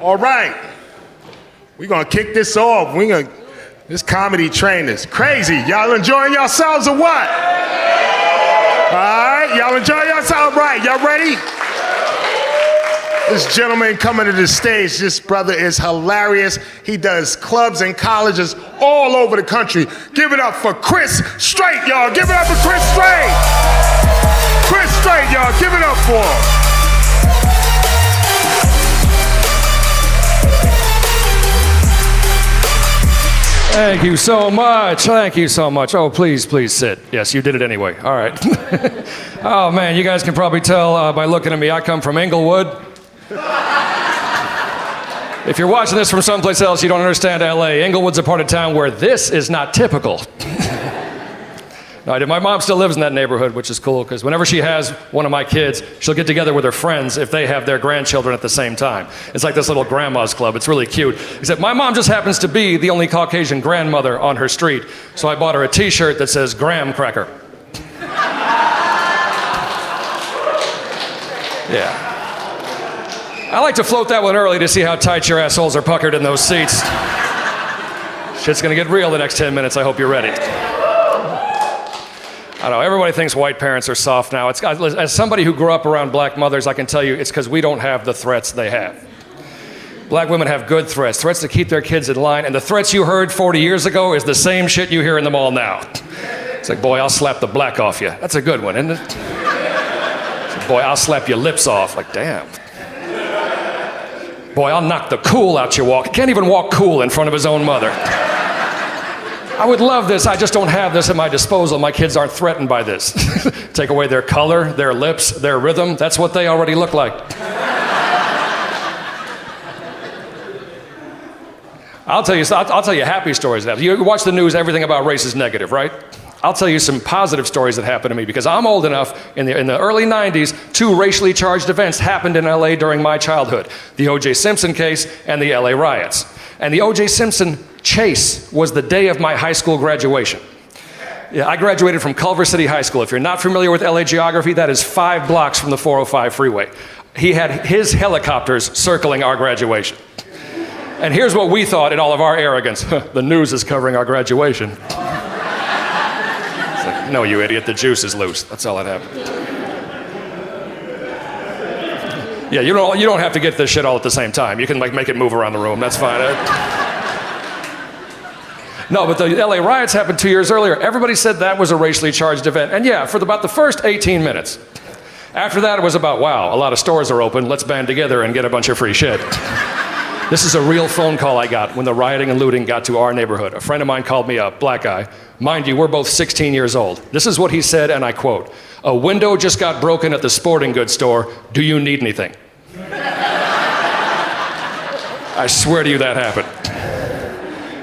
All right, we're gonna kick this off. This comedy train is crazy. Y'all enjoying yourselves or what? All right, y'all enjoying yourselves? Right, y'all ready? This gentleman coming to the stage, this brother is hilarious. He does clubs and colleges all over the country. Give it up for Chris Strait, y'all. Give it up for Chris Strait. Chris Strait, y'all. Give it up for him. Thank you so much. Thank you so much. Oh, please sit. Yes, you did it anyway. All right. Oh, man, you guys can probably tell by looking at me, I come from Inglewood. If you're watching this from someplace else, you don't understand LA. Inglewood's a part of town where this is not typical. My mom still lives in that neighborhood, which is cool, because whenever she has one of my kids, she'll get together with her friends if they have their grandchildren at the same time. It's like this little grandma's club. It's really cute. Except my mom just happens to be the only Caucasian grandmother on her street, so I bought her a t-shirt that says Graham Cracker. Yeah. I like to float that one early to see how tight your assholes are puckered in those seats. Shit's gonna get real the next 10 minutes. I hope you're ready. I don't know, everybody thinks white parents are soft now. As somebody who grew up around black mothers, I can tell you it's because we don't have the threats they have. Black women have good threats to keep their kids in line, and the threats you heard 40 years ago is the same shit you hear in the mall now. It's like, boy, I'll slap the black off you. That's a good one, isn't it? It's like, boy, I'll slap your lips off. Like, damn. Boy, I'll knock the cool out your walk. Can't even walk cool in front of his own mother. I would love this, I just don't have this at my disposal. My kids aren't threatened by this. Take away their color, their lips, their rhythm, that's what they already look like. I'll tell you happy stories. You watch the news, everything about race is negative, right? I'll tell you some positive stories that happened to me because I'm old enough, in the early 90s, 2 racially charged events happened in LA during my childhood. The O.J. Simpson case and the LA riots. And the O.J. Simpson chase was the day of my high school graduation. Yeah, I graduated from Culver City High School. If you're not familiar with LA geography, that is 5 blocks from the 405 freeway. He had his helicopters circling our graduation. And here's what we thought in all of our arrogance. The news is covering our graduation. It's like, no, you idiot, the juice is loose. That's all that happened. Yeah, you don't have to get this shit all at the same time. You can make it move around the room. That's fine. No, but the LA riots happened 2 years earlier. Everybody said that was a racially charged event. And yeah, for about the first 18 minutes. After that, it was about, wow, a lot of stores are open. Let's band together and get a bunch of free shit. This is a real phone call I got when the rioting and looting got to our neighborhood. A friend of mine called me up, black guy. Mind you, we're both 16 years old. This is what he said, and I quote, "A window just got broken at the sporting goods store. Do you need anything?" I swear to you that happened.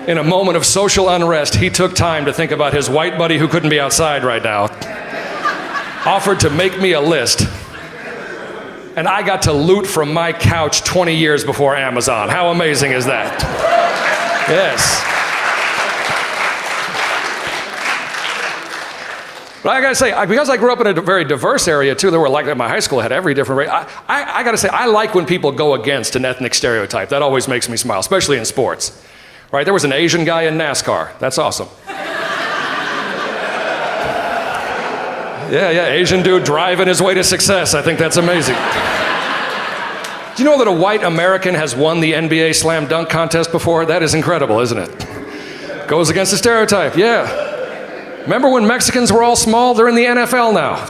In a moment of social unrest, he took time to think about his white buddy who couldn't be outside right now, offered to make me a list, and I got to loot from my couch 20 years before Amazon. How amazing is that? Yes. But I gotta say, because I grew up in a very diverse area too, there were like my high school had every different race. I gotta say, I like when people go against an ethnic stereotype. That always makes me smile, especially in sports. Right? There was an Asian guy in NASCAR. That's awesome. Yeah, Asian dude driving his way to success. I think that's amazing. Do you know that a white American has won the NBA slam dunk contest before? That is incredible, isn't it? Goes against the stereotype, yeah. Remember when Mexicans were all small? They're in the NFL now.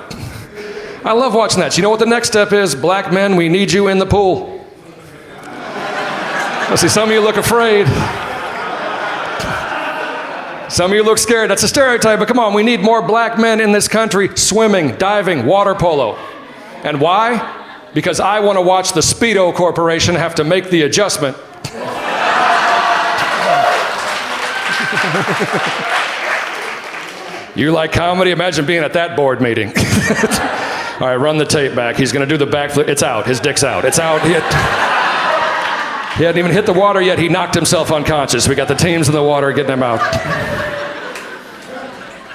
I love watching that. You know what the next step is? Black men, we need you in the pool. I see some of you look afraid. Some of you look scared. That's a stereotype, but come on, we need more black men in this country swimming, diving, water polo. And why? Because I want to watch the Speedo Corporation have to make the adjustment. You like comedy? Imagine being at that board meeting. All right, run the tape back. He's going to do the backflip. It's out. His dick's out. It's out. He hadn't even hit the water yet. He knocked himself unconscious. We got the teams in the water getting him out.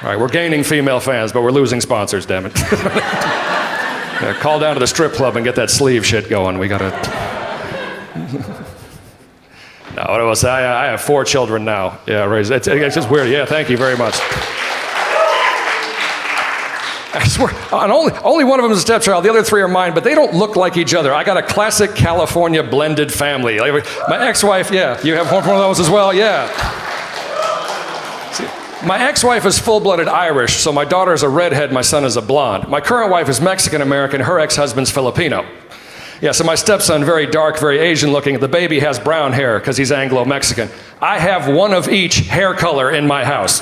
All right, we're gaining female fans, but we're losing sponsors, damn it. Yeah, call down to the strip club and get that sleeve shit going. We got to... No, what I will say, I have 4 children now. Yeah, raised. It's just weird. Yeah, thank you very much. I swear, and only one of them is a stepchild. The other 3 are mine, but they don't look like each other. I got a classic California blended family. Like my ex-wife, yeah. You have one of those as well? Yeah. See, my ex-wife is full-blooded Irish, so my daughter is a redhead, my son is a blonde. My current wife is Mexican-American, her ex-husband's Filipino. Yeah, so my stepson, very dark, very Asian-looking. The baby has brown hair because he's Anglo-Mexican. I have one of each hair color in my house.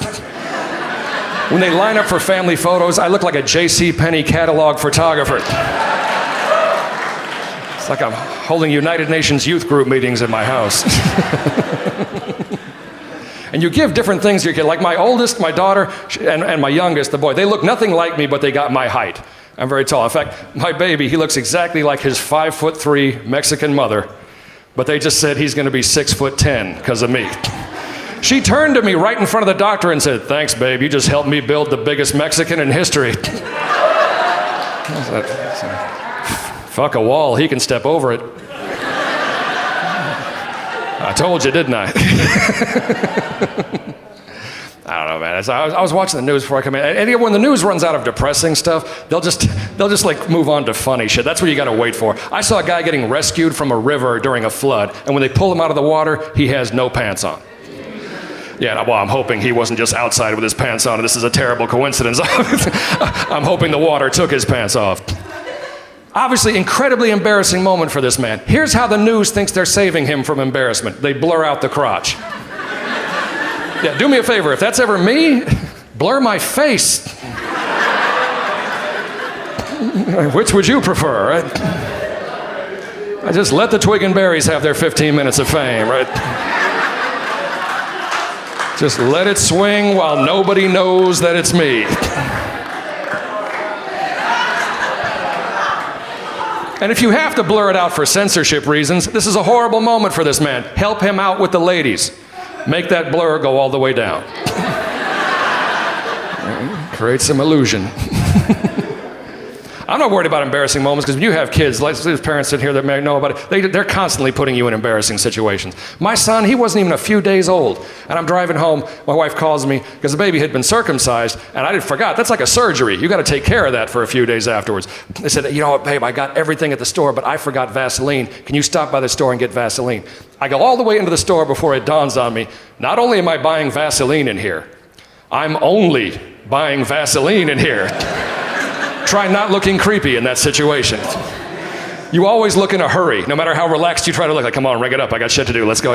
When they line up for family photos, I look like a J.C. Penney catalog photographer. It's like I'm holding United Nations youth group meetings in my house. And you give different things to your kid. Like my oldest, my daughter, and my youngest, the boy, they look nothing like me, but they got my height. I'm very tall. In fact, my baby, he looks exactly like his 5'3" Mexican mother, but they just said he's gonna be 6'10" because of me. She turned to me right in front of the doctor and said, "Thanks, babe, you just helped me build the biggest Mexican in history." I said, "Fuck a wall, he can step over it." I told you, didn't I? I don't know, man. I was watching the news before I come in. And when the news runs out of depressing stuff, they'll just like move on to funny shit. That's what you gotta wait for. I saw a guy getting rescued from a river during a flood, and when they pull him out of the water, he has no pants on. Yeah, well, I'm hoping he wasn't just outside with his pants on, and this is a terrible coincidence. I'm hoping the water took his pants off. Obviously, incredibly embarrassing moment for this man. Here's how the news thinks they're saving him from embarrassment. They blur out the crotch. Yeah, do me a favor, if that's ever me, blur my face. Which would you prefer, right? I just let the twig and berries have their 15 minutes of fame, right? Just let it swing while nobody knows that it's me. And if you have to blur it out for censorship reasons, this is a horrible moment for this man. Help him out with the ladies. Make that blur go all the way down. Create some illusion. I'm not worried about embarrassing moments because when you have kids, like there's parents sitting here that may know about it, they're constantly putting you in embarrassing situations. My son, he wasn't even a few days old, and I'm driving home. My wife calls me because the baby had been circumcised, and I forgot. That's like a surgery. You got to take care of that for a few days afterwards. They said, "You know what, babe, I got everything at the store, but I forgot Vaseline. Can you stop by the store and get Vaseline?" I go all the way into the store before it dawns on me. Not only am I buying Vaseline in here, I'm only buying Vaseline in here. Try not looking creepy in that situation. You always look in a hurry, no matter how relaxed you try to look. Like, come on, ring it up. I got shit to do. Let's go.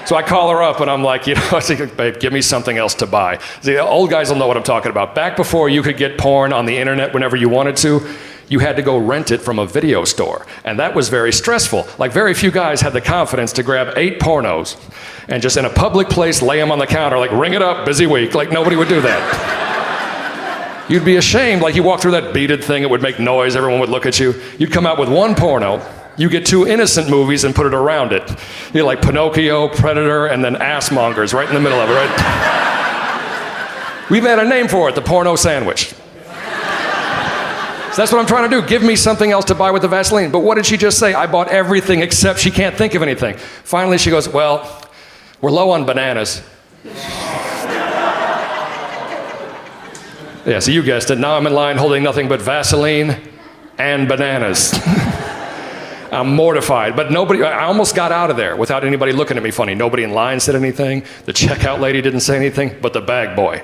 So I call her up and I'm like, I think, babe, give me something else to buy. The old guys will know what I'm talking about. Back before you could get porn on the internet whenever you wanted to, you had to go rent it from a video store. And that was very stressful. Like very few guys had the confidence to grab 8 pornos and just in a public place lay them on the counter, like ring it up, busy week. Like nobody would do that. You'd be ashamed, like you walk through that beaded thing, it would make noise, everyone would look at you. You'd come out with 1 porno, you get 2 innocent movies and put it around it. You know, like Pinocchio, Predator, and then Assmongers right in the middle of it, right? We've had a name for it, the porno sandwich. So that's what I'm trying to do. Give me something else to buy with the Vaseline. But what did she just say? I bought everything except she can't think of anything. Finally, she goes, well, we're low on bananas. Yeah, so you guessed it. Now I'm in line holding nothing but Vaseline and bananas. I'm mortified, but I almost got out of there without anybody looking at me funny. Nobody in line said anything. The checkout lady didn't say anything, but the bag boy.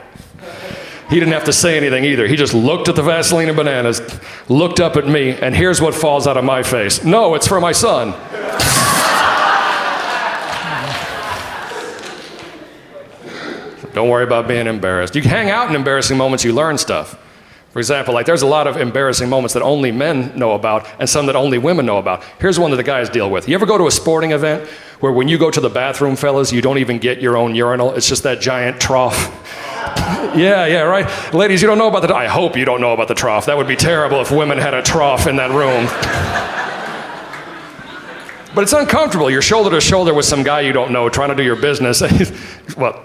He didn't have to say anything either. He just looked at the Vaseline and bananas, looked up at me, and here's what falls out of my face. No, it's for my son. Don't worry about being embarrassed. You can hang out in embarrassing moments, you learn stuff. For example, like there's a lot of embarrassing moments that only men know about and some that only women know about. Here's one that the guys deal with. You ever go to a sporting event where when you go to the bathroom, fellas, you don't even get your own urinal? It's just that giant trough. Yeah, right? Ladies, you don't know about the... I hope you don't know about the trough. That would be terrible if women had a trough in that room. But it's uncomfortable. You're shoulder to shoulder with some guy you don't know trying to do your business. Well,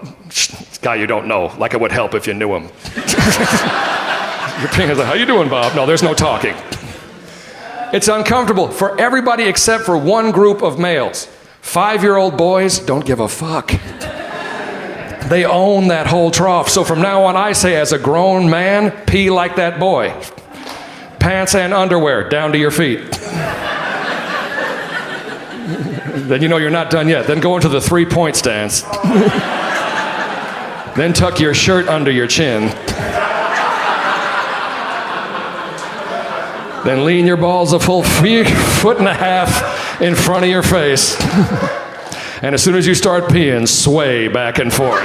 guy you don't know, like it would help if you knew him. Your ping is like, how you doing, Bob? No, there's no talking. It's uncomfortable for everybody except for one group of males. 5-year-old boys don't give a fuck. They own that whole trough. So from now on, I say, as a grown man, pee like that boy. Pants and underwear down to your feet. Then you know you're not done yet. Then go into the 3-point stance. Then tuck your shirt under your chin. Then lean your balls a full 1.5 in front of your face. And as soon as you start peeing, sway back and forth.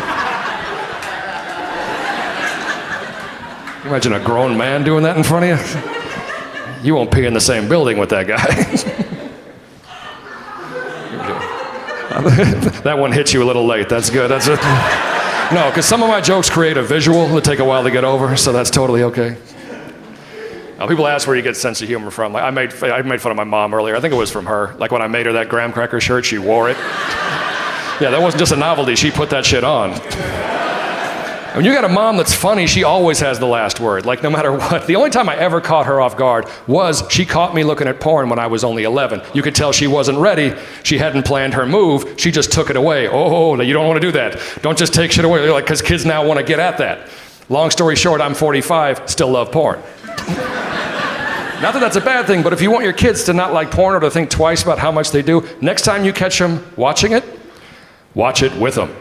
Imagine a grown man doing that in front of you. You won't pee in the same building with that guy. That one hit you a little late. That's good. That's it. No, because some of my jokes create a visual that take a while to get over, so that's totally okay. Now, people ask where you get sense of humor from. Like, I made fun of my mom earlier. I think it was from her. Like when I made her that graham cracker shirt, she wore it. Yeah, that wasn't just a novelty. She put that shit on. When you got a mom that's funny, she always has the last word, like no matter what. The only time I ever caught her off guard was she caught me looking at porn when I was only 11. You could tell she wasn't ready. She hadn't planned her move. She just took it away. Oh, you don't want to do that. Don't just take shit away. Like, because kids now want to get at that. Long story short, I'm 45, still love porn. Not that that's a bad thing, but if you want your kids to not like porn or to think twice about how much they do, next time you catch them watching it, watch it with them.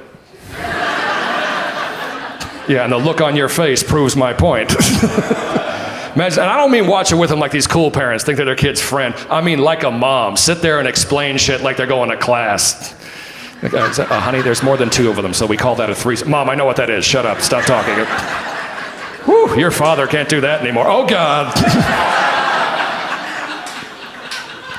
Yeah, and the look on your face proves my point. Imagine, and I don't mean watch it with them like these cool parents think they're their kid's friend. I mean like a mom. Sit there and explain shit like they're going to class. Honey, there's more than 2 of them, so we call that a threesome. Mom, I know what that is. Shut up. Stop talking. Whew, your father can't do that anymore. Oh, God.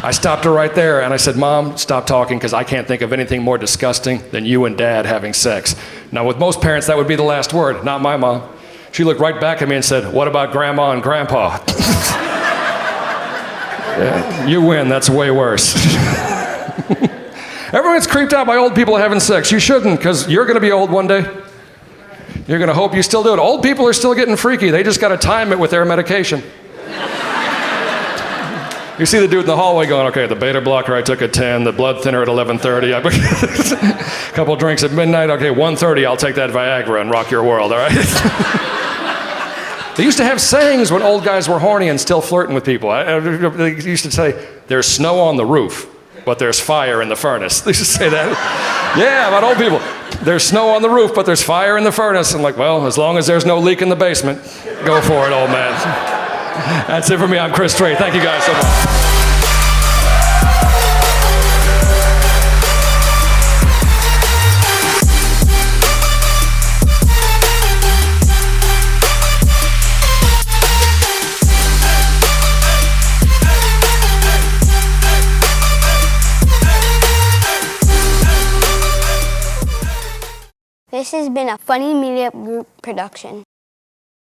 I stopped her right there and I said, Mom, stop talking because I can't think of anything more disgusting than you and Dad having sex. Now, with most parents, that would be the last word, not my mom. She looked right back at me and said, what about Grandma and Grandpa? Yeah, you win, that's way worse. Everyone's creeped out by old people having sex. You shouldn't, because you're going to be old one day. You're going to hope you still do it. Old people are still getting freaky. They just got to time it with their medication. You see the dude in the hallway going, okay, the beta blocker I took at 10, the blood thinner at 11:30, a couple drinks at midnight, okay, 1:30, I'll take that Viagra and rock your world, all right? They used to have sayings when old guys were horny and still flirting with people. They used to say, there's snow on the roof, but there's fire in the furnace. They used to say that. Yeah, about old people. There's snow on the roof, but there's fire in the furnace. I'm like, well, as long as there's no leak in the basement, go for it, old man. That's it for me. I'm Chris Strait. Thank you guys so much. This has been a Funny Media Group production.